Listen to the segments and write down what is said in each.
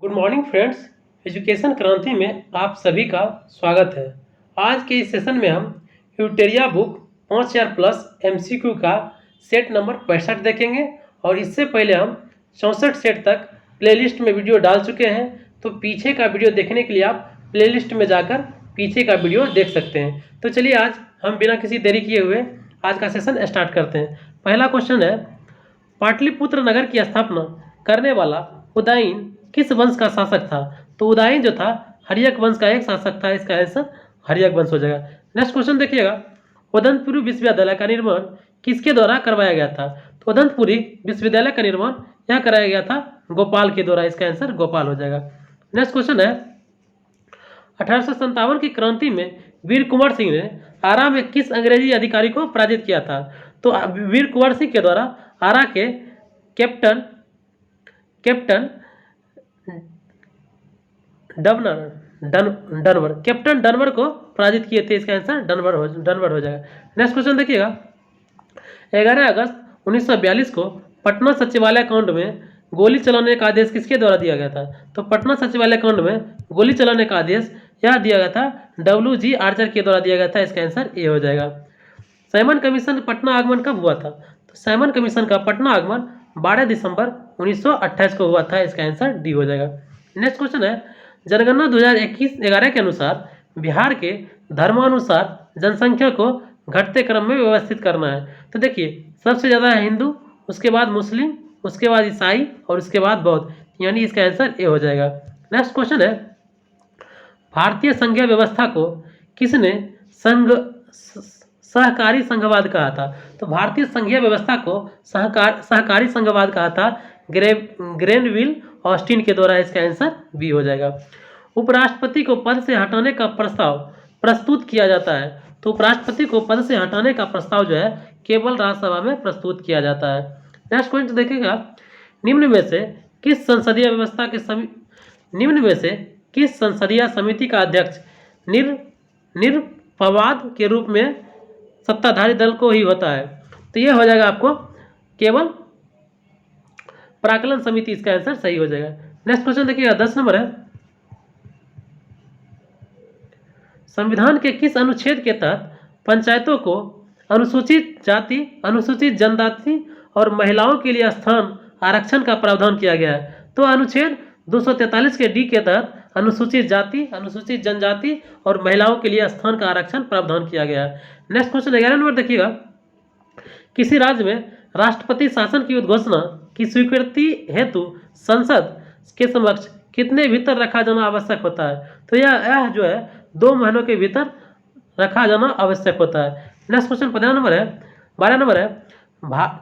Good morning friends. Education क्रांति में आप सभी का स्वागत है। आज के इस सेशन में हम यूटेरिया बुक 5000 प्लस एमसीक्यू का सेट नंबर 65 देखेंगे और इससे पहले हम 64 सेट तक प्लेलिस्ट में वीडियो डाल चुके हैं, तो पीछे का वीडियो देखने के लिए आप प्लेलिस्ट में जाकर पीछे का वीडियो देख सकते हैं। तो चलिए आज हम बिना किसी देरी किए हुए आज का सेशन स्टार्ट करते हैं। पहला क्वेश्चन है, पाटलिपुत्र नगर की स्थापना करने वाला उदयन किस वंश का शासक था? तो उदयन जो था हर्यक वंश का एक शासक था। इसका आंसर हर्यक वंश हो जाएगा। नेक्स्ट क्वेश्चन देखिएगा, उदयपुरी विश्वविद्यालय का निर्माण किसके द्वारा करवाया गया था? तो उदयपुरी विश्वविद्यालय का निर्माण यह कराया गया था गोपाल के द्वारा। इसका आंसर गोपाल हो जाएगा। नेक्स्ट क्वेश्चन है, 1857 की क्रांति में वीर कुंवर सिंह ने आरा में किस अंग्रेजी अधिकारी को पराजित किया था? तो वीर कुंवर सिंह के द्वारा आरा के कैप्टन कैप्टन डनवर को पराजित किए थे। इसका आंसर डनवर हो जाएगा। नेक्स्ट क्वेश्चन देखिएगा, 11 अगस्त 1942 को पटना सचिवालय कांड में गोली चलाने का आदेश किसके द्वारा दिया गया था? तो पटना सचिवालय कांड में गोली चलाने का आदेश यह दिया गया था WG आर्चर के द्वारा दिया गया था। इसका आंसर ए हो जाएगा। साइमन कमीशन पटना आगमन कब हुआ था? तो साइमन कमीशन का पटना आगमन 12 दिसंबर 1928 को हुआ था। इसका आंसर डी हो जाएगा। नेक्स्ट क्वेश्चन है, जनगणना 2021-11 के अनुसार बिहार के धर्मानुसार जनसंख्या को घटते क्रम में व्यवस्थित करना है। तो देखिए, सबसे ज़्यादा है हिंदू, उसके बाद मुस्लिम, उसके बाद ईसाई और उसके बाद बौद्ध, यानी इसका आंसर ए हो जाएगा। नेक्स्ट क्वेश्चन है, भारतीय संघीय व्यवस्था को किसने सहकारी संघवाद कहा था? तो भारतीय संघीय व्यवस्था को सहकारी संघवाद कहा था ग्रेनविल ऑस्टिन के द्वारा। इसका आंसर बी हो जाएगा। उपराष्ट्रपति को पद से हटाने का प्रस्ताव प्रस्तुत किया जाता है। तो उपराष्ट्रपति को पद से हटाने का प्रस्ताव जो है केवल राज्यसभा में प्रस्तुत किया जाता है। नेक्स्ट क्वेश्चन देखिएगा, निम्न में से किस संसदीय समिति का अध्यक्ष निरपवाद के रूप में सत्ताधारी दल को ही होता है? तो यह हो जाएगा आपको केवल प्राकलन समिति। इसका आंसर सही हो जाएगा। नेक्स्ट क्वेश्चन देखिएगा, 10 नंबर है, संविधान के किस अनुच्छेद के तहत पंचायतों को अनुसूचित जाति, अनुसूचित जनजाति और महिलाओं के लिए स्थान आरक्षण का प्रावधान किया गया है? तो अनुच्छेद 243 के डी के तहत अनुसूचित जाति, अनुसूचित जनजाति और महिलाओं के लिए स्थान का आरक्षण प्रावधान किया गया है। नेक्स्ट क्वेश्चन 11 नंबर देखिएगा, किसी राज्य में राष्ट्रपति शासन की उद्घोषणा की स्वीकृति हेतु संसद के समक्ष कितने भीतर रखा जाना आवश्यक होता है? तो यह जो है 2 महीनों के भीतर रखा जाना आवश्यक होता है। नेक्स्ट क्वेश्चन 12 नंबर है,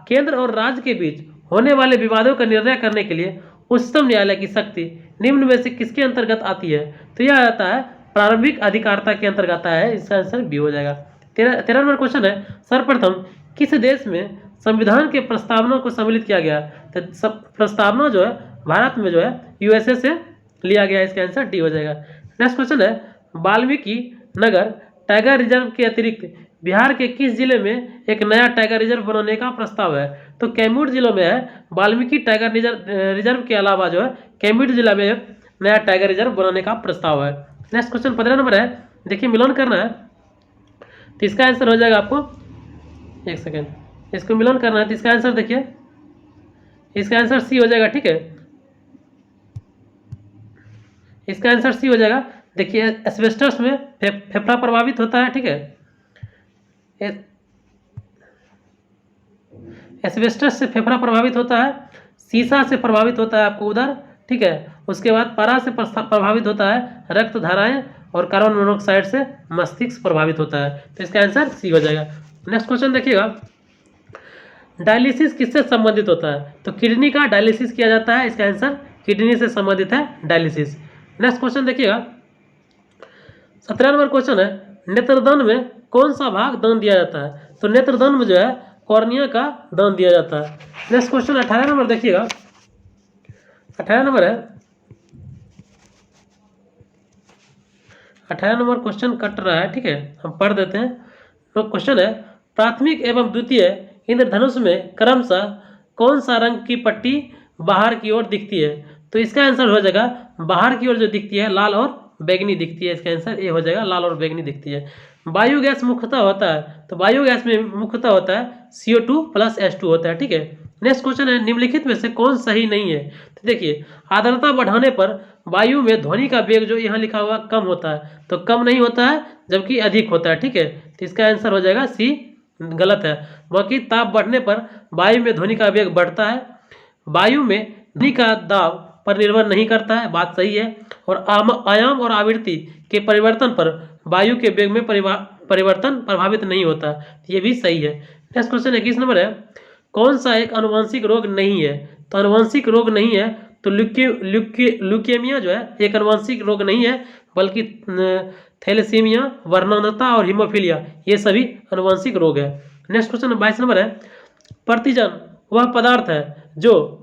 केंद्र और राज्य के बीच होने वाले विवादों का निर्णय करने के लिए उच्चतम न्यायालय की शक्ति निम्न में से किसके अंतर्गत आती है? तो यह आता है प्रारंभिक अधिकारिता के अंतर्गत आता है। इसका आंसर बी हो जाएगा। 13 नंबर क्वेश्चन है, सर्वप्रथम किस देश में संविधान के प्रस्तावना को सम्मिलित किया गया? तो प्रस्तावना जो है भारत में जो है USA से लिया गया। इसका आंसर डी हो जाएगा। नेक्स्ट क्वेश्चन है, वाल्मीकि नगर टाइगर रिजर्व के अतिरिक्त बिहार के किस जिले में एक नया टाइगर रिजर्व बनाने का प्रस्ताव है? तो कैमूर जिले में है वाल्मीकि टाइगर रिजर्व के अलावा जो है कैमूर जिला में एक नया टाइगर रिजर्व बनाने का प्रस्ताव है। नेक्स्ट क्वेश्चन 15 नंबर है, देखिए मिलान करना है, तो इसका आंसर हो जाएगा आपको, एक सेकेंड, इसको मिलान करना है तो इसका आंसर देखिए, इसका आंसर सी हो जाएगा। ठीक है, इसका आंसर सी हो जाएगा। देखिए, एस्बेस्टस में फेफड़ा प्रभावित होता है। ठीक है, एस्बेस्टस से फेफड़ा प्रभावित होता है, सीसा से प्रभावित होता है आपको उधर। ठीक है, उसके बाद पारा से प्रभावित होता है रक्त धाराएं, और कार्बन मोनोऑक्साइड से मस्तिष्क प्रभावित होता है। तो इसका आंसर सी हो जाएगा। नेक्स्ट क्वेश्चन देखिएगा, डायलिसिस किससे संबंधित होता है? तो किडनी का डायलिसिस किया जाता है। इसका आंसर किडनी से संबंधित है डायलिसिस। नेक्स्ट क्वेश्चन देखिएगा, 17 नंबर क्वेश्चन है, नेत्रदान में कौन सा भाग दान दिया जाता है? तो नेत्रदान में जो है कॉर्निया का दान दिया जाता है। नेक्स्ट क्वेश्चन 18 नंबर देखिएगा, 18 नंबर है, 18 नंबर क्वेश्चन कट रहा है। ठीक है, हम पढ़ देते हैं। तो क्वेश्चन है, प्राथमिक एवं द्वितीय इंद्रधनुष में क्रमशः कौन सा रंग की पट्टी बाहर की ओर दिखती है? तो तो इसका आंसर हो जाएगा बाहर की ओर जो दिखती है लाल और बैगनी दिखती है, इसका आंसर ए हो जाएगा, लाल और बैगनी दिखती है। बायोगैस मुख्यतः होता है, तो बायोगैस में मुख्यतः होता है CO2 प्लस H2 होता है, ठीक है। नेक्स्ट क्वेश्चन है निम्नलिखित में से कौन सही नहीं है। तो देखिए आर्द्रता बढ़ाने पर वायु में ध्वनि का वेग जो यहाँ लिखा हुआ कम होता है, तो कम नहीं होता है जबकि अधिक होता है, ठीक है। तो इसका आंसर हो जाएगा सी, गलत है। बाकी ताप बढ़ने पर वायु में ध्वनि का वेग बढ़ता है, वायु में ध्वनि का दाब पर निर्भर नहीं करता है, बात सही है। और आयाम और आवृत्ति के परिवर्तन पर वायु के वेग में परिवर्तन प्रभावित नहीं होता, ये भी सही है। नेक्स्ट क्वेश्चन 21 नंबर है, कौन सा एक अनुवांशिक रोग नहीं है। तो अनुवांशिक रोग नहीं है तो ल्यूकेमिया जो है एक अनुवांशिक रोग नहीं है, बल्कि थैलेसीमिया, वर्णांधता और हीमोफीलिया ये सभी अनुवांशिक रोग है। नेक्स्ट क्वेश्चन 22 नंबर है, प्रतिजन वह पदार्थ है जो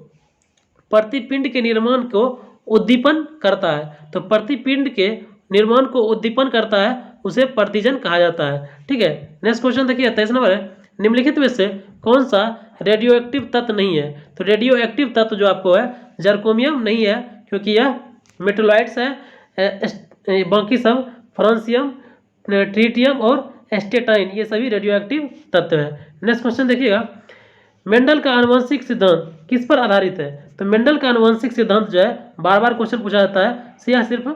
प्रतिपिंड के निर्माण को उद्दीपन करता है। तो प्रतिपिंड के निर्माण को उद्दीपन करता है उसे प्रतिजन कहा जाता है, ठीक है। नेक्स्ट क्वेश्चन देखिए 23 नंबर है, निम्नलिखित में से कौन सा रेडियो एक्टिव तत्व नहीं है। तो रेडियो एक्टिव तत्व जो आपको है जर्कोमियम नहीं है, क्योंकि यह मेटोलाइट्स है, बाकी सब फ्रांसियम, ट्रीटियम और एस्टेटाइन ये सभी रेडियो एक्टिव तत्व है। नेक्स्ट क्वेश्चन देखिएगा, मेंडल का आनुवंशिक सिद्धांत किस पर आधारित है। तो मेंडल का आनुवंशिक सिद्धांत जो है बार बार क्वेश्चन पूछा जाता है, यह सिर्फ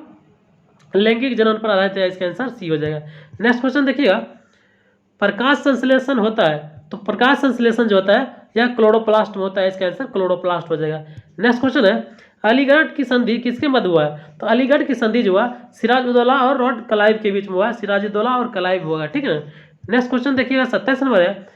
लैंगिक जनन पर आधारित है, इसका आंसर सी हो जाएगा। नेक्स्ट क्वेश्चन देखिएगा, प्रकाश संश्लेषण होता है, तो प्रकाश संश्लेषण जो होता है यह क्लोरोप्लास्ट में होता है, इसका आंसर क्लोरोप्लास्ट हो जाएगा। नेक्स्ट क्वेश्चन है, अलीगढ़ की संधि किसके मध्य हुआ है। तो अलीगढ़ की संधि जो हुआ सिराजुद्दौला और लॉर्ड क्लाइव के बीच में हुआ, सिराजुद्दौला और क्लाइव होगा, ठीक है ना। नेक्स्ट क्वेश्चन देखिएगा 27 नंबर है,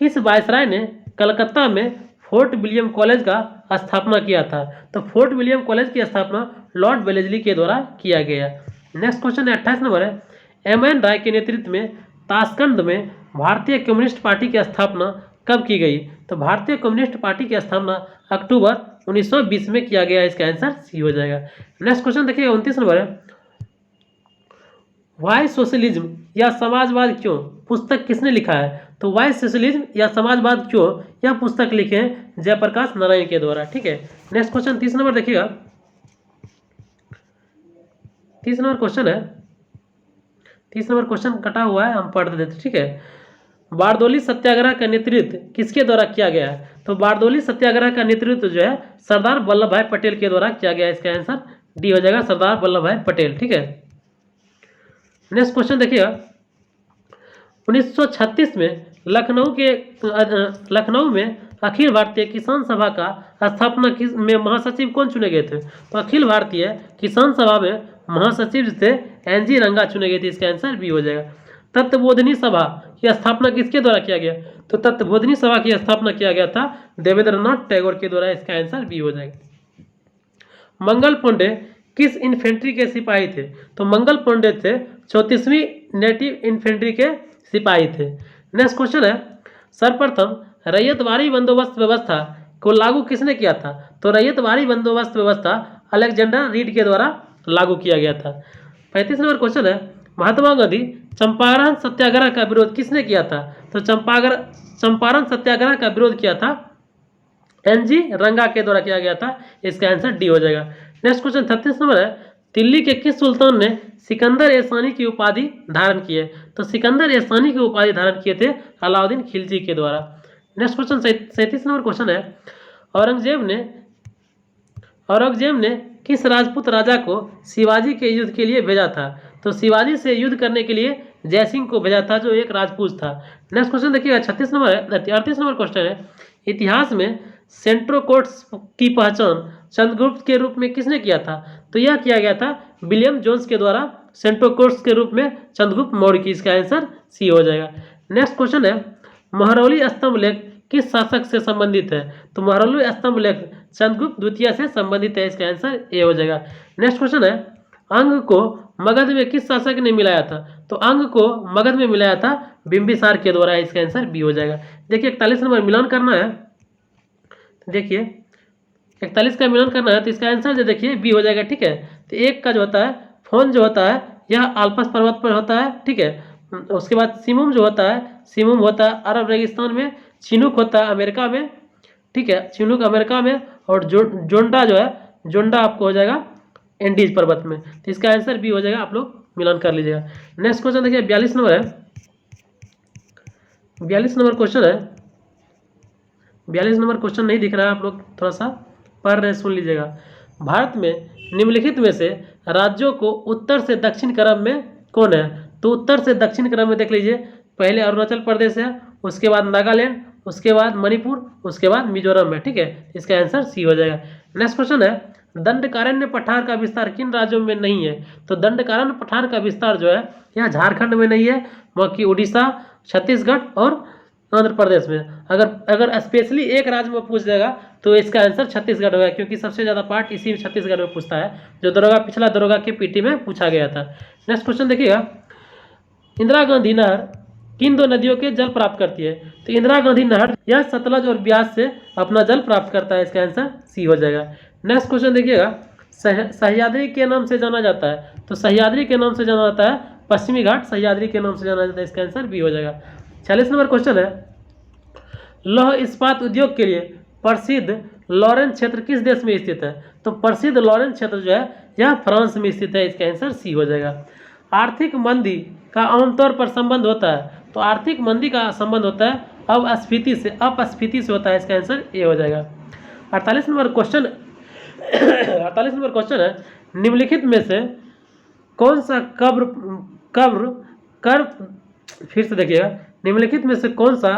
किस वायसराय ने कलकत्ता में फोर्ट विलियम कॉलेज का स्थापना किया था। तो फोर्ट विलियम कॉलेज की स्थापना लॉर्ड वेलेस्ली के द्वारा किया गया। नेक्स्ट क्वेश्चन 28 नंबर है, MN राय के नेतृत्व में ताशकंद में भारतीय कम्युनिस्ट पार्टी की स्थापना कब की गई। तो भारतीय कम्युनिस्ट पार्टी की स्थापना अक्टूबर 1920 में किया गया, इसका आंसर सी हो जाएगा। नेक्स्ट क्वेश्चन देखिएगा 29 नंबर है, वाई सोशलिज्म या समाजवाद क्यों पुस्तक किसने लिखा है। तो वाई सोशलिज्म या समाजवाद क्यों यह पुस्तक लिखे हैं जयप्रकाश नारायण के द्वारा, ठीक है। नेक्स्ट क्वेश्चन 30 नंबर देखिएगा, 30 नंबर क्वेश्चन है, 30 नंबर क्वेश्चन कटा हुआ है, हम पढ़ देते, ठीक है। बारदोली सत्याग्रह का नेतृत्व किसके द्वारा किया गया है। तो बारदोली सत्याग्रह का नेतृत्व जो है सरदार वल्लभ भाई पटेल के द्वारा किया गया, इसका आंसर डी हो जाएगा, सरदार वल्लभ भाई पटेल, ठीक है। नेक्स्ट क्वेश्चन देखिएगा, 1936 में लखनऊ में अखिल भारतीय किसान सभा का स्थापना में महासचिव कौन चुने गए थे। तो अखिल भारतीय किसान सभा में महासचिव थे NG रंगा चुने गए थे, इसका आंसर बी हो जाएगा। तत्वबोधिनी सभा की स्थापना किसके द्वारा किया गया। तो तत्वबोधिनी सभा की स्थापना किया गया था देवेंद्रनाथ टैगोर के द्वारा, इसका आंसर बी हो जाएगा। मंगल पांडे किस इन्फेंट्री के सिपाही थे। तो मंगल पांडे थे 34वीं नेटिव इन्फेंट्री के सिपाही थे। नेक्स्ट क्वेश्चन है, सर्वप्रथम रैयतवारी बंदोबस्त व्यवस्था को लागू किसने किया था। तो रैयतवारी बंदोबस्त व्यवस्था अलेक्जेंडर रीड के द्वारा लागू किया गया था। 35 नंबर क्वेश्चन है, महात्मा गांधी चंपारण सत्याग्रह का विरोध किसने किया था। तो चंपारण सत्याग्रह का विरोध किया था NG रंगा के द्वारा किया गया था, इसका आंसर डी हो जाएगा। नेक्स्ट क्वेश्चन 36 नंबर है, दिल्ली के किस सुल्तान ने सिकंदर एसानी की उपाधि धारण की है। तो सिकंदर एसानी की उपाधि धारण किए थे अलाउद्दीन खिलजी के द्वारा। नेक्स्ट क्वेश्चन 37 नंबर क्वेश्चन है, औरंगजेब ने किस राजपूत राजा को शिवाजी के युद्ध के लिए भेजा था। तो शिवाजी से युद्ध करने के लिए जयसिंह को भेजा था, जो एक राजपूत था। नेक्स्ट क्वेश्चन देखिएगा 38 नंबर क्वेश्चन है, इतिहास में सेंट्रोकोट्स की पहचान चंद्रगुप्त के रूप में किसने किया था। तो यह किया गया था विलियम जोन्स के द्वारा सेंट्रोकोट्स के रूप में चंद्रगुप्त मौर्य की, इसका आंसर सी हो जाएगा। नेक्स्ट क्वेश्चन है, महरौली स्तंभ लेख किस शासक से संबंधित है। तो महरौली स्तंभ लेख चंद्रगुप्त द्वितीय से संबंधित है, इसका आंसर ए हो जाएगा। नेक्स्ट क्वेश्चन है, अंग को मगध में किस शासक ने मिलाया था। तो अंग को मगध में मिलाया था बिंबिसार के द्वारा, इसका आंसर बी हो जाएगा। देखिए 41 नंबर मिलान करना है, देखिए 41 का मिलान करना है, तो इसका आंसर जो देखिए बी हो जाएगा, ठीक है। तो एक का जो होता है फोन जो होता है यह आल्पस पर्वत पर होता है, ठीक है। उसके बाद सिमुम जो होता है, सिमुम होता है अरब रेगिस्तान में, चिनूक होता है अमेरिका में, ठीक है, चिनूक अमेरिका में, और जोंडा जो है, जोंडा आपको हो जाएगा एंडीज पर्वत में। तो इसका आंसर बी हो जाएगा, आप लोग मिलान कर लीजिएगा। नेक्स्ट क्वेश्चन देखिए 42 नंबर है, 42 नंबर क्वेश्चन है। 42 नंबर क्वेश्चन नहीं दिख रहा है, आप लोग थोड़ा सा पढ़ रहे सुन लीजिएगा। भारत में निम्नलिखित में से राज्यों को उत्तर से दक्षिण क्रम में कौन है? तो उत्तर से दक्षिण क्रम में देख लीजिए, पहले अरुणाचल प्रदेश है, उसके बाद नागालैंड, उसके बाद मणिपुर, उसके बाद मिजोरम है। ठीक है, इसका आंसर सी हो जाएगा। नेक्स्ट क्वेश्चन है, दंडकारण्य पठार का विस्तार किन राज्यों में नहीं है? तो दंडकारण्य पठार का विस्तार जो है यह झारखंड में नहीं है, बाकी उड़ीसा, छत्तीसगढ़ और आंध्र प्रदेश में। अगर स्पेशली एक राज्य में पूछ जाएगा तो इसका आंसर छत्तीसगढ़ होगा, क्योंकि सबसे ज़्यादा पार्ट इसी छत्तीसगढ़ में पूछता है, जो दरोगा पिछला दरोगा के पीटी में पूछा गया था। नेक्स्ट क्वेश्चन देखिएगा, इंदिरा गांधी नहर किन दो नदियों के जल प्राप्त करती है? तो इंदिरा गांधी नहर यह सतलज और ब्यास से अपना जल प्राप्त करता है, इसका आंसर सी हो जाएगा। नेक्स्ट क्वेश्चन देखिएगा, सह्याद्री के नाम से जाना जाता है? तो सह्याद्री के नाम से जाना जाता है, पश्चिमी घाट सह्याद्री के नाम से जाना जाता है, इसका आंसर बी हो जाएगा। 40 नंबर क्वेश्चन है, लौह इस्पात उद्योग के लिए प्रसिद्ध लॉरेंस क्षेत्र किस देश में स्थित है? तो प्रसिद्ध लॉरेंस क्षेत्र जो है यह फ्रांस में स्थित है, इसका आंसर सी हो जाएगा। आर्थिक मंदी का आमतौर पर संबंध होता है? तो आर्थिक मंदी का संबंध होता है अपस्फीति से होता है, इसका आंसर ए हो जाएगा। 48 नंबर क्वेश्चन 48 नंबर क्वेश्चन है, निम्नलिखित में से कौन सा फिर से देखिएगा, निम्नलिखित में से कौन सा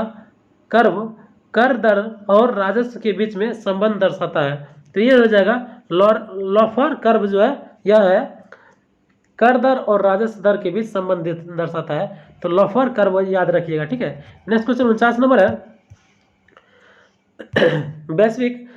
कर्व कर दर और राजस्व के बीच में संबंध दर्शाता है? तो ये हो जाएगा लॉफर कर्व जो है यह है कर दर और राजस्व दर के बीच संबंध दर्शाता है, तो लॉफर कर्व याद रखिएगा। ठीक है, नेक्स्ट क्वेश्चन 49 नंबर है, वैश्विक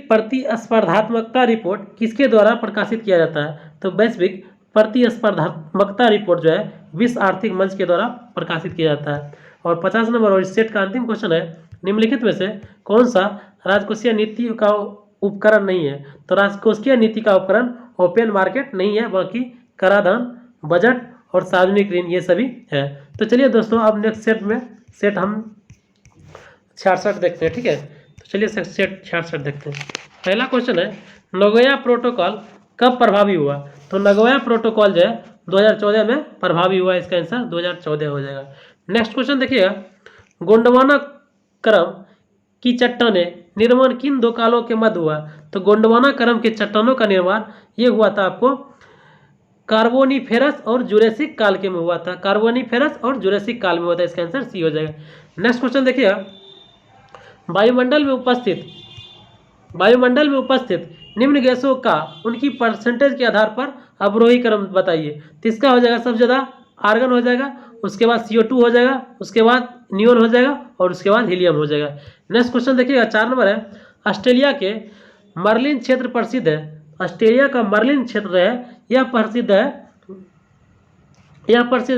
प्रतिस्पर्धात्मकता रिपोर्ट किसके द्वारा प्रकाशित किया जाता है? तो वैश्विक प्रतिस्पर्धात्मकता रिपोर्ट जो है विश्व आर्थिक मंच के द्वारा प्रकाशित किया जाता है। और 50 नंबर और इस सेट का अंतिम क्वेश्चन है, निम्नलिखित में से कौन सा राजकोषीय नीति का उपकरण नहीं है? तो राजकोषीय नीति का उपकरण ओपन मार्केट नहीं है, बाकी कराधान, बजट और सार्वजनिक ऋण ये सभी है। तो चलिए दोस्तों, अब नेक्स्ट सेट हम 66 देखते हैं। ठीक है, तो चलिए सेट 66 देखते हैं। पहला क्वेश्चन है, नगोया प्रोटोकॉल कब प्रभावी हुआ? तो नगोया प्रोटोकॉल जो है 2014 में प्रभावी हुआ, इसका आंसर 2014 हो जाएगा। नेक्स्ट क्वेश्चन देखिएगा, गोंडवाना क्रम की चट्टानें निर्माण किन दो कालों के मध्य हुआ? तो गोंडवाना क्रम के चट्टानों का निर्माण ये हुआ था आपको कार्बोनिफेरस और जुरेसिक काल के में हुआ था, कार्बोनिफेरस और जुरेसिक काल में हुआ था, इसका आंसर सी हो जाएगा। नेक्स्ट क्वेश्चन देखिएगा, वायुमंडल में उपस्थित निम्न गैसों का उनकी परसेंटेज के आधार पर अवरोही क्रम बताइए। तो इसका हो जाएगा सबसे ज़्यादा आर्गन हो जाएगा, उसके बाद CO2 हो जाएगा, उसके बाद नियोन हो जाएगा और उसके बाद हीलियम हो जाएगा। नेक्स्ट क्वेश्चन देखिएगा, 4 नंबर है, ऑस्ट्रेलिया के मर्लिन क्षेत्र प्रसिद्ध है? ऑस्ट्रेलिया का मर्लिन क्षेत्र है यह प्रसिद्ध है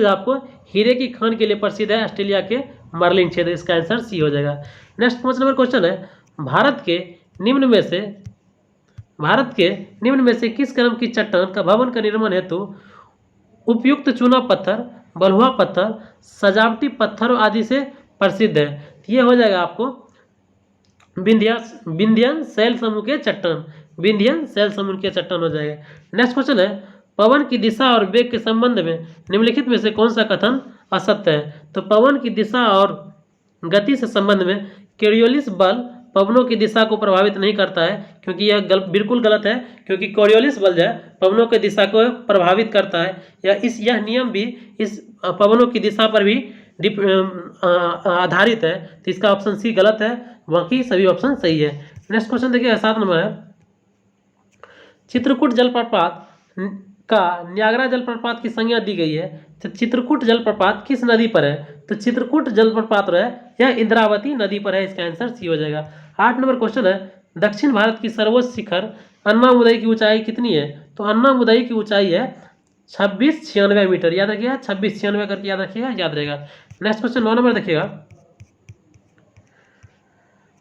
आपको हीरे की खान के लिए प्रसिद्ध है, ऑस्ट्रेलिया के मर्लिन क्षेत्र, इसका आंसर सी हो जाएगा। नेक्स्ट 5 नंबर क्वेश्चन है, भारत के निम्न में से किस क्रम की चट्टान का भवन का निर्माण हेतु उपयुक्त चूना पत्थर, बलुआ पत्थर, सजावटी पत्थरों आदि से प्रसिद्ध है? ये हो जाएगा आपको विंध्यन शैल समूह के चट्टान, विंध्यन शैल समूह के चट्टान हो जाएगा। नेक्स्ट क्वेश्चन है, पवन की दिशा और वेग के संबंध में निम्नलिखित में से कौन सा कथन असत्य है? तो पवन की दिशा और गति से संबंध में कोरियोलिस बल पवनों की दिशा को प्रभावित नहीं करता है, क्योंकि यह बिल्कुल गलत है, क्योंकि कोरियोलिस बल जो है पवनों की दिशा को प्रभावित करता है, यह नियम भी इस पवनों की दिशा पर भी आधारित है। तो इसका ऑप्शन सी गलत है, बाकी सभी ऑप्शन सही है। नेक्स्ट क्वेश्चन देखिए 7 नंबर है, चित्रकूट जलप्रपात का न्यागरा जलप्रपात की संज्ञा दी गई है, तो चित्रकूट जलप्रपात किस नदी पर है? तो चित्रकूट जलप्रपात है यह इंद्रावती नदी पर है, इसका आंसर सी हो जाएगा। 8 नंबर क्वेश्चन है, दक्षिण भारत की सर्वोच्च शिखर अन्नामुदई की ऊंचाई कितनी है? तो अन्नामुदई की ऊंचाई है 2696 मीटर, याद रखिएगा 2696 करके याद रखिएगा, याद रहेगा। नेक्स्ट क्वेश्चन 9 नंबर देखिएगा,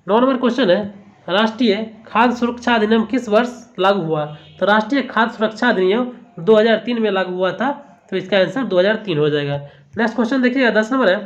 9 नंबर क्वेश्चन है, राष्ट्रीय खाद्य सुरक्षा अधिनियम किस वर्ष लागू हुआ? तो राष्ट्रीय खाद्य सुरक्षा अधिनियम 2003 में लागू हुआ था, तो इसका आंसर 2003 हो जाएगा। नेक्स्ट क्वेश्चन देखिएगा 10 नंबर है,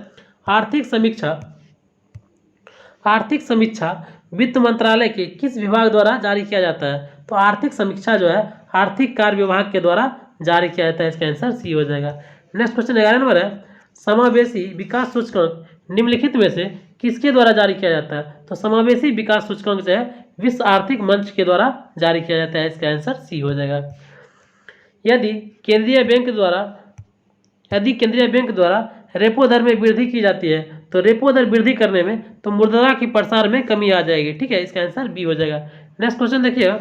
आर्थिक समीक्षा वित्त मंत्रालय के किस विभाग द्वारा जारी किया जाता है? तो आर्थिक समीक्षा जो है आर्थिक कार्य विभाग के द्वारा जारी किया जाता है। इसका आंसर सी हो जाएगा। नेक्स्ट क्वेश्चन 11 नंबर है, समावेशी विकास सूचकांक निम्नलिखित में से किसके द्वारा जारी किया जाता है? तो समावेशी विकास सूचकांक जो है विश्व आर्थिक मंच के द्वारा जारी किया जाता है। इसका आंसर सी हो जाएगा। यदि केंद्रीय बैंक द्वारा रेपो दर में वृद्धि की जाती है तो रेपो दर वृद्धि करने में तो मुद्रा की प्रसार में कमी आ जाएगी। ठीक है, इसका आंसर बी हो जाएगा। नेक्स्ट क्वेश्चन देखिएगा,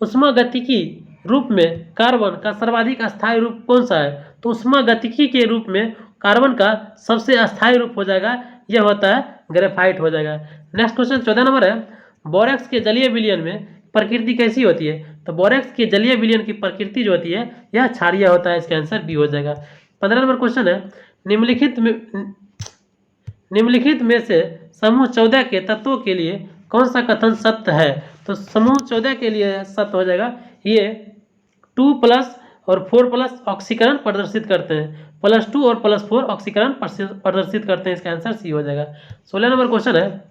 ऊष्मागतिकी रूप में कार्बन का सर्वाधिक अस्थायी रूप कौन सा है? तो ऊष्मागतिकी के रूप में कार्बन का सबसे अस्थायी रूप हो जाएगा, यह होता है ग्रेफाइट हो जाएगा। नेक्स्ट क्वेश्चन 14 नंबर है, बोरेक्स के जलीय विलयन में प्रकृति कैसी होती है? तो बोरेक्स के जलीय विलयन की प्रकृति जो होती है यह क्षारीय होता है। इसका आंसर बी हो जाएगा। 15 नंबर क्वेश्चन है, निम्नलिखित में से समूह 14 के तत्वों के लिए कौन सा कथन सत्य है? तो समूह 14 के लिए सत्य हो जाएगा, ये 2+ और 4+ ऑक्सीकरण प्रदर्शित करते हैं, +2 और +4 ऑक्सीकरण प्रदर्शित करते हैं। इसका आंसर सी हो जाएगा। 16 नंबर क्वेश्चन है,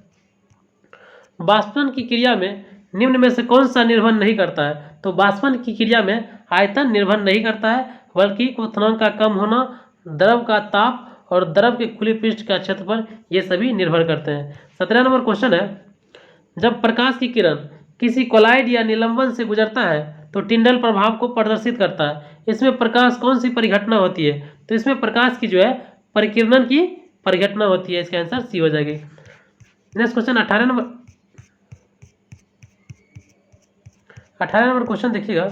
वाष्पन की क्रिया में निम्न में से कौन सा निर्भर नहीं करता है? तो वाष्पन की क्रिया में आयतन निर्भर नहीं करता है, बल्कि क्वथनांक का कम होना, द्रव का ताप और द्रव के खुले पृष्ठ का क्षेत्रफल ये सभी निर्भर करते हैं। 17 नंबर क्वेश्चन है, जब प्रकाश की किरण किसी कोलाइड या निलंबन से गुजरता है तो टिंडल प्रभाव को प्रदर्शित करता है। इसमें प्रकाश कौन सी परिघटना होती है? तो इसमें प्रकाश की जो है परिकिरण की परिघटना होती है। इसका आंसर सी हो जाएगी। नेक्स्ट क्वेश्चन 18 नंबर क्वेश्चन देखिएगा,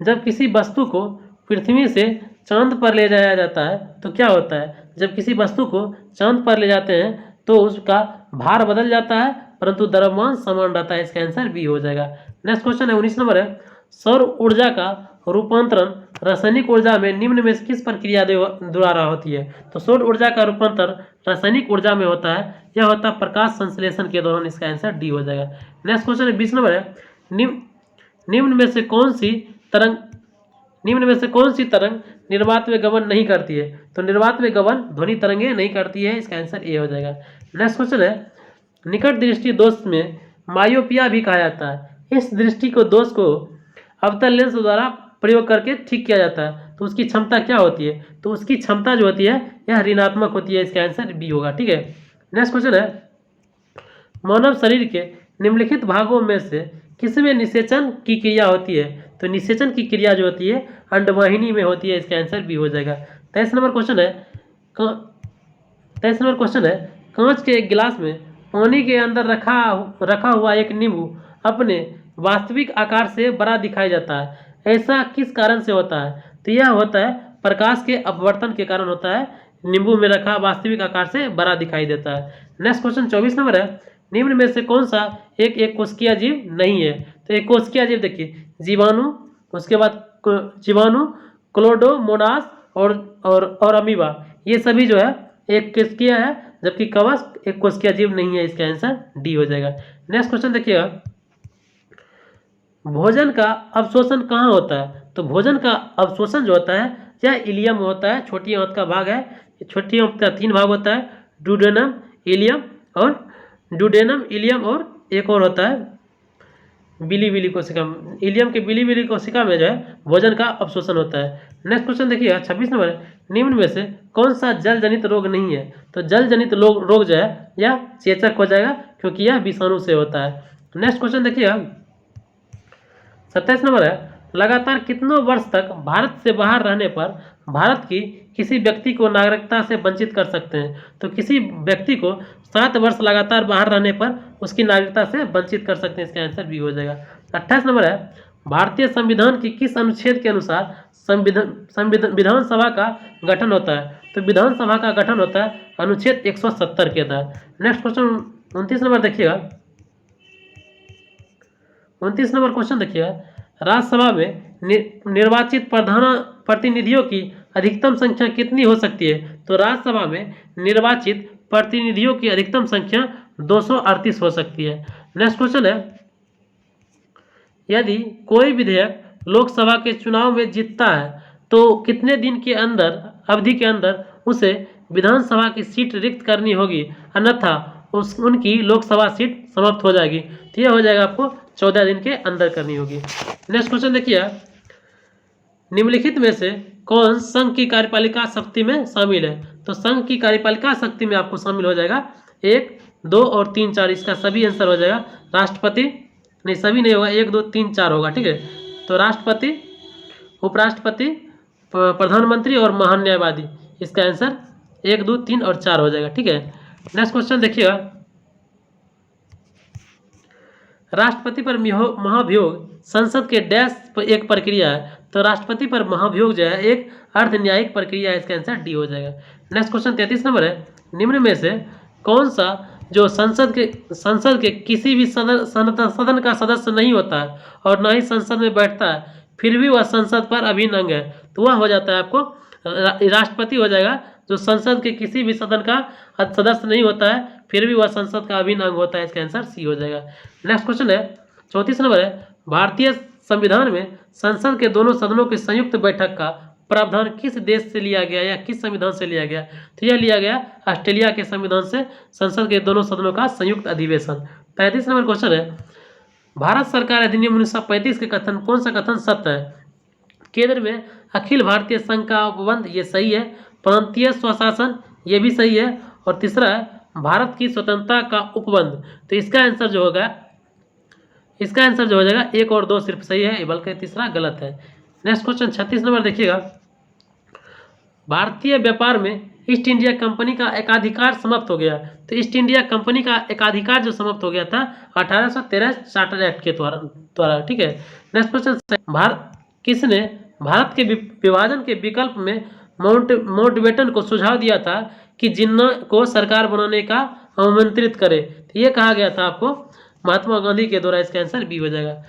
जब किसी वस्तु को पृथ्वी से चांद पर ले जाया जाता है तो क्या होता है? जब किसी वस्तु को चांद पर ले जाते हैं तो उसका भार बदल जाता है परंतु द्रव्यमान समान रहता है। इसका आंसर बी हो जाएगा। नेक्स्ट क्वेश्चन है 19 नंबर है, सौर ऊर्जा का रूपांतरण रासायनिक ऊर्जा में निम्न में किस प्रक्रिया द्वारा होती है? तो सौर ऊर्जा का रूपांतरण रासायनिक ऊर्जा में होता है, यह होता है प्रकाश संश्लेषण के दौरान। इसका आंसर डी हो जाएगा। नेक्स्ट क्वेश्चन है 20 नंबर है, निम्न में से कौन सी तरंग निर्वात में गमन नहीं करती है? तो निर्वात में गमन ध्वनि तरंगे नहीं करती है। इसका आंसर ए हो जाएगा। नेक्स्ट क्वेश्चन है, निकट दृष्टि दोष में मायोपिया भी कहा जाता है। इस दृष्टि को दोष को अवतल लेंस द्वारा प्रयोग करके ठीक किया जाता है, तो उसकी क्षमता क्या होती है? तो उसकी क्षमता जो होती है यह ऋणात्मक होती है। इसका आंसर बी होगा। ठीक है, नेक्स्ट क्वेश्चन है, मानव शरीर के निम्नलिखित भागों में से किसमें निषेचन की क्रिया होती है? तो निषेचन की क्रिया जो होती है अंडवाहिनी में होती है। इसका आंसर बी हो जाएगा। 23 नंबर क्वेश्चन है, कांच के एक गिलास में पानी के अंदर रखा हुआ एक नींबू अपने वास्तविक आकार से बड़ा दिखाई जाता है, ऐसा किस कारण से होता है? तो यह होता है प्रकाश के अपवर्तन के कारण होता है, नींबू में रखा वास्तविक आकार से बड़ा दिखाई देता है। नेक्स्ट क्वेश्चन 24 नंबर है, निम्न में से कौन सा एक कोशिकीय जीव नहीं है? तो एक कोशिकीय जीव देखिए, जीवाणु, उसके बाद जीवाणु, क्लोडोमोनास और अमीबा, ये सभी जो है एक कोशिकीय है, जबकि कवच एक कोशिकीय जीव नहीं है। इसका आंसर डी हो जाएगा। नेक्स्ट क्वेश्चन देखिएगा, भोजन का अवशोषण कहाँ होता है? तो भोजन का अवशोषण जो होता है यह इलियम होता है, छोटी आंत का भाग है। छोटी आंत का 3 भाग होता है, डुडेनम, इलियम और एक और होता है बिली कोशिका। इलियम के बिली कोशिका में जो है भोजन का अवशोषण होता है। नेक्स्ट क्वेश्चन देखिए 26 नंबर, निम्न में से कौन सा जल जनित रोग नहीं है? तो जल जनित रोग जो है यह चेचक हो जाएगा, क्योंकि यह विषाणु से होता है। नेक्स्ट क्वेश्चन देखिए 27 नंबर है, लगातार कितनों वर्ष तक भारत से बाहर रहने पर भारत की किसी व्यक्ति को नागरिकता से वंचित कर सकते हैं? तो किसी व्यक्ति को 7 वर्ष लगातार बाहर रहने पर उसकी नागरिकता से वंचित कर सकते हैं। इसका आंसर बी हो जाएगा। 28 नंबर है, भारतीय संविधान की किस अनुच्छेद के अनुसार विधानसभा का गठन होता है? तो विधानसभा का गठन होता है अनुच्छेद 170 के तहत। नेक्स्ट क्वेश्चन 29 नंबर देखिएगा, 29 नंबर क्वेश्चन देखिएगा, राज्यसभा में निर्वाचित प्रतिनिधियों की अधिकतम संख्या कितनी हो सकती है? तो राज्यसभा में निर्वाचित प्रतिनिधियों की अधिकतम संख्या 238 हो सकती है। नेक्स्ट क्वेश्चन है, यदि कोई विधेयक लोकसभा के चुनाव में जीतता है तो कितने दिन के अंदर अवधि के अंदर उसे विधानसभा की सीट रिक्त करनी होगी, अन्यथा उनकी लोकसभा सीट समाप्त हो जाएगी। तो यह हो जाएगा आपको 14 दिन के अंदर करनी होगी। नेक्स्ट क्वेश्चन देखिए, निम्नलिखित में से कौन संघ की कार्यपालिका शक्ति में शामिल है? तो संघ की कार्यपालिका शक्ति में आपको शामिल हो जाएगा 1, 2 और 3, 4, इसका सभी आंसर हो जाएगा। राष्ट्रपति नहीं, सभी नहीं होगा, 1, 2, 3, 4 होगा, ठीक है। तो राष्ट्रपति, उपराष्ट्रपति, प्रधानमंत्री और महान न्यायवादी, इसका आंसर 1, 2, 3 और 4 हो जाएगा, ठीक है। नेक्स्ट क्वेश्चन देखिएगा, राष्ट्रपति पर महाभियोग संसद के डैश पर एक प्रक्रिया है। तो राष्ट्रपति पर महाभियोग जो है एक अर्ध न्यायिक प्रक्रिया है, इसका आंसर डी हो जाएगा। नेक्स्ट क्वेश्चन 33 नंबर है, निम्न में से कौन सा जो संसद के किसी भी सदन का सदस्य नहीं होता है और ना ही संसद में बैठता है, फिर भी वह संसद पर अभिन्न अंग है? तो वह हो जाता है आपको राष्ट्रपति हो जाएगा, जो संसद के किसी भी सदन का सदस्य नहीं होता है फिर भी वह संसद का अभिन्न अंग होता है, इसका आंसर सी हो जाएगा। नेक्स्ट क्वेश्चन है 34 नंबर है, भारतीय संविधान में संसद के दोनों सदनों की संयुक्त बैठक का प्रावधान किस देश से लिया गया या किस संविधान से लिया गया? तो यह लिया गया ऑस्ट्रेलिया के संविधान से, संसद के दोनों सदनों का संयुक्त अधिवेशन। 35 नंबर क्वेश्चन है, भारत सरकार अधिनियम 1935 के कथन कौन सा कथन सत्य है? केंद्र में अखिल भारतीय संघ का उपबंध, ये सही है। प्रांतीय स्वशासन, ये भी सही है। और तीसरा है भारत की स्वतंत्रता का उपबंध। तो इसका आंसर जो होगा, इसका आंसर जो हो जाएगा 1 और 2 सिर्फ सही है, बल्कि तीसरा गलत है। नेक्स्ट क्वेश्चन 36 नंबर देखिएगा, भारतीय व्यापार में ईस्ट इंडिया कंपनी का एकाधिकार समाप्त हो गया। तो ईस्ट इंडिया कंपनी का एकाधिकार जो समाप्त हो गया था 1813 चार्टर एक्ट के द्वारा, ठीक है। नेक्स्ट क्वेश्चन, किसने भारत के विभाजन के विकल्प में माउंटबेटन को सुझाव दिया था कि जिन्ना को सरकार बनाने का आमंत्रित करे? तो ये कहा गया था आपको महात्मा गांधी के द्वारा, इसका आंसर बी हो जाएगा।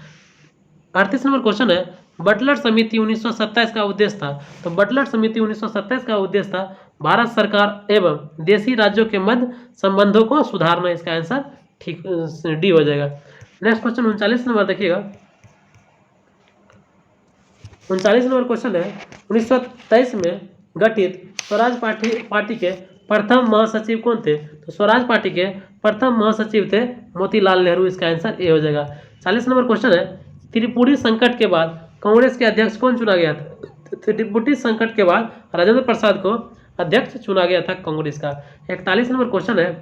38 नंबर क्वेश्चन है, बटलर समिति 1927 का उद्देश्य था। तो बटलर समिति 1927 का उद्देश्य था भारत सरकार एवं देशी राज्यों के मध्य संबंधों को सुधारना, इसका आंसर ठीक डी हो जाएगा। नेक्स्ट क्वेश्चन 39 नंबर देखिएगा, 39 नंबर क्वेश्चन है, 1923 में गठित स्वराज पार्टी के प्रथम महासचिव कौन थे? तो स्वराज पार्टी के प्रथम महासचिव थे मोतीलाल नेहरू, इसका आंसर ए हो जाएगा। 40 नंबर क्वेश्चन है, त्रिपुरी संकट के बाद कांग्रेस के अध्यक्ष कौन चुना गया था? त्रिपुरी संकट के बाद राजेंद्र प्रसाद को अध्यक्ष चुना गया था कांग्रेस का। 41 नंबर क्वेश्चन है,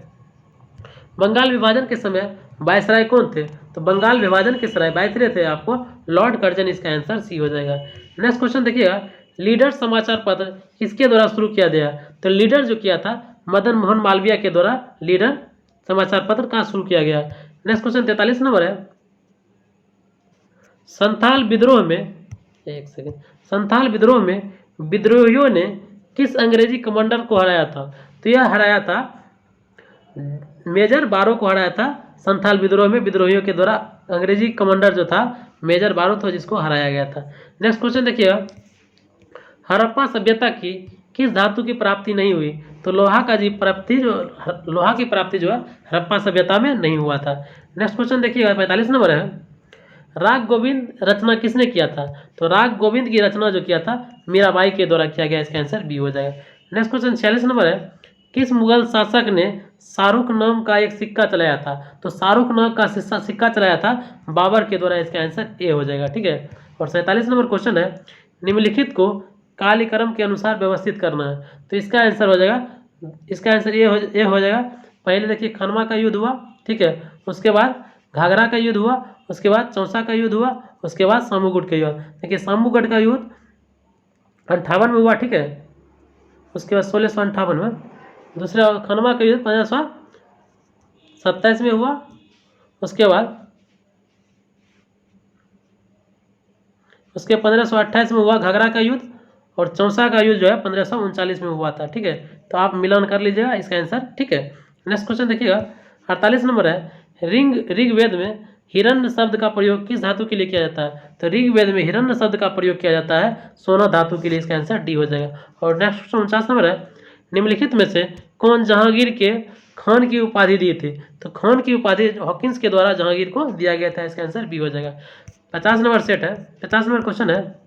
बंगाल विभाजन के समय वायसराय कौन थे? तो बंगाल विभाजन के समय वायसराय थे आपको लॉर्ड कर्जन, इसका आंसर सी हो जाएगा। नेक्स्ट क्वेश्चन देखिएगा, लीडर समाचार पत्र किसके द्वारा शुरू किया गया? तो लीडर जो किया था मदन मोहन मालवीय के द्वारा लीडर समाचार पत्र कहाँ शुरू किया गया। नेक्स्ट क्वेश्चन 43 नंबर है, संथाल विद्रोह में, एक सेकंड, संथाल विद्रोह में विद्रोहियों ने किस अंग्रेजी कमांडर को हराया था? तो यह हराया था मेजर बारो को हराया था। संथाल विद्रोह में विद्रोहियों के द्वारा अंग्रेजी कमांडर जो था मेजर बारो था, जिसको हराया गया था। नेक्स्ट क्वेश्चन देखिएगा, हड़प्पा सभ्यता की किस धातु की प्राप्ति नहीं हुई? तो लोहा की प्राप्ति जो है हड़प्पा सभ्यता में नहीं हुआ था। नेक्स्ट क्वेश्चन देखिएगा 45 नंबर है, राग गोविंद रचना किसने किया था? तो राग गोविंद की रचना जो किया था मीराबाई के द्वारा किया गया, इसका आंसर बी हो जाएगा। नेक्स्ट क्वेश्चन 46 नंबर है, किस मुगल शासक ने शाहरुख नाम का एक सिक्का चलाया था? तो शाहरुख नाम का सिक्का चलाया था बाबर के द्वारा, इसका आंसर ए हो जाएगा, ठीक है। और 47 नंबर क्वेश्चन है, निम्नलिखित को कालक्रम के अनुसार व्यवस्थित करना है। तो इसका आंसर हो जाएगा, इसका आंसर ए हो जाएगा। पहले देखिए खनवा का युद्ध हुआ, ठीक है, उसके बाद घाघरा का युद्ध हुआ, उसके बाद चौसा का युद्ध हुआ, उसके बाद सामूगढ़ का युद्ध। देखिए सामूगढ़ का युद्ध 58 में हुआ, ठीक है, उसके बाद 1658 में। दूसरा खनवा का युद्ध 1527 में हुआ, उसके बाद उसके 1528 में हुआ घाघरा का युद्ध, और चौसा का युद्ध जो है 1539 में हुआ था, ठीक है। तो आप मिलान कर लीजिएगा इसका आंसर, ठीक है। नेक्स्ट क्वेश्चन देखिएगा 48 नंबर है, ऋग्वेद में हिरण्य शब्द का प्रयोग किस धातु के लिए किया जाता है? तो ऋग्वेद में हिरण्य शब्द का प्रयोग किया जाता है सोना धातु के लिए, इसका आंसर डी हो जाएगा। और नेक्स्ट क्वेश्चन 49 नंबर है, निम्नलिखित में से कौन जहांगीर के खान की उपाधि दी थी? तो खान की उपाधि हॉकिंस के द्वारा जहांगीर को दिया गया था, इसका आंसर बी हो जाएगा। 50 नंबर सेट है, 50 नंबर क्वेश्चन है,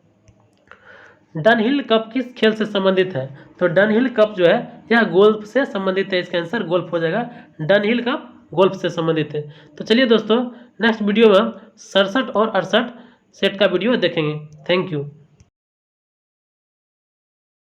डनहिल कप किस खेल से संबंधित है? तो डनहिल कप जो है यह गोल्फ से संबंधित है। इसका आंसर गोल्फ हो जाएगा। डनहिल कप गोल्फ से संबंधित है। तो चलिए दोस्तों, नेक्स्ट वीडियो में हम 67 और 68 सेट का वीडियो देखेंगे। Thank you.